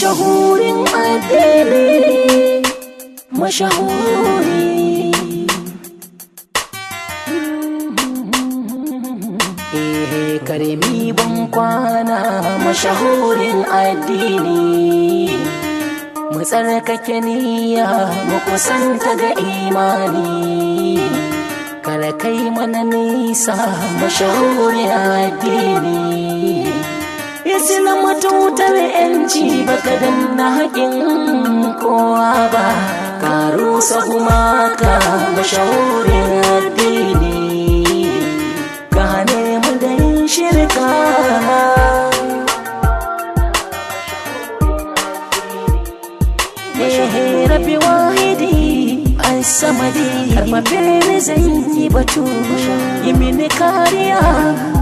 mashahurin addini, mashahuri. Karemi ban kwana mashahurin addini, mu tsarkake niyya mu kusanta ga imani, kar kai mana nisa mashahurin addini. Islam tutar yanci baka danna haƙin kowa ba, ka rusa gumaka mashahurin addini, ka hane mu da yin shirka. Rabbi wahidi as-samadi, karfafe ni zan yi batu, yi mini kariya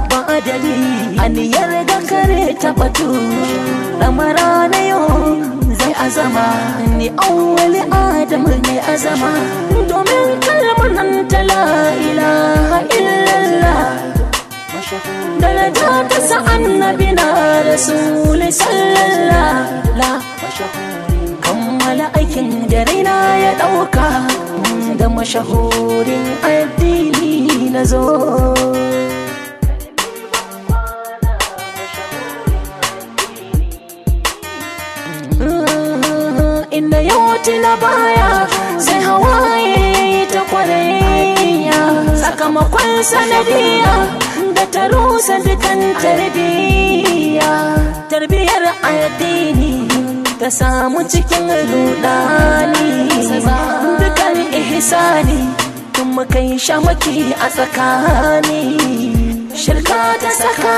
ba adali, aniyar da kare ta batu. Lamara na yau zai azama, ni awwali adamu ne azama, domin kalmar nan ta la ilaha illallah, daraja ta sa annabi na rasuli sallallahu. Kammala aikin da raina ya ɗauka, da mashahurin addini na zo. Inda yau na baya sai hawaye ta kwarenya, sakamakon sanadiya da ta rusa dukan tarbiyar addini ta samu cikin rudani. Dukan ihsani tun muka yi shamaki a tsakani, shirka ta saka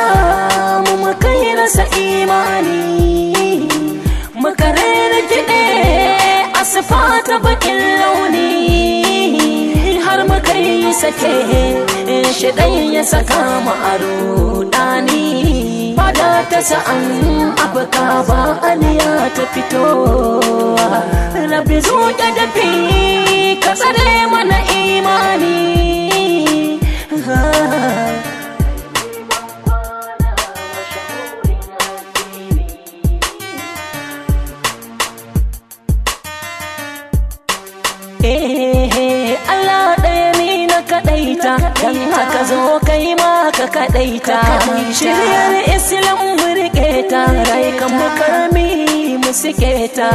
mu muka yi rasa imani, muka rera kiɗe a sifa ta bakin launi, har muka yi sake shiɗan ya saka mu a rudani. Fada ta sa'an abuka ba aliya ta fito, Rabbi zuƙa dafi ka tsare mana imani. Allah ɗaya ni na kaɗaita, don haka zo kai ma ka kaɗaita. Shiryar Islam mu riƙe ta, rai kan makarami mu sike ta,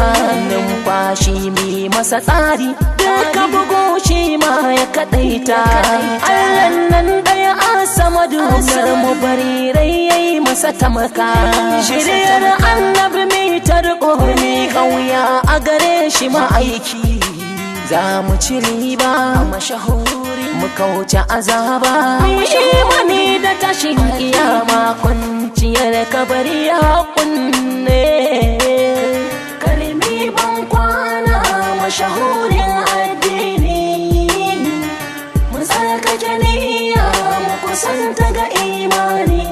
numfashi mi masa tsari, duka bugu shi ma ya kaɗaita. Allah nan ɗaya a sama dukar mu bari rai yayi masa tamaka. Shiryar annabi mi tarko mi kauya a gare shi ma aiki, za mu ci riba mashahuri mu kauce azaba. Imani da tashin kiyama, kwanciyar kabari ya kunne. Karemi ban kwana mashahurin addini, mu tsarkake niyya mu kusanta ga imani,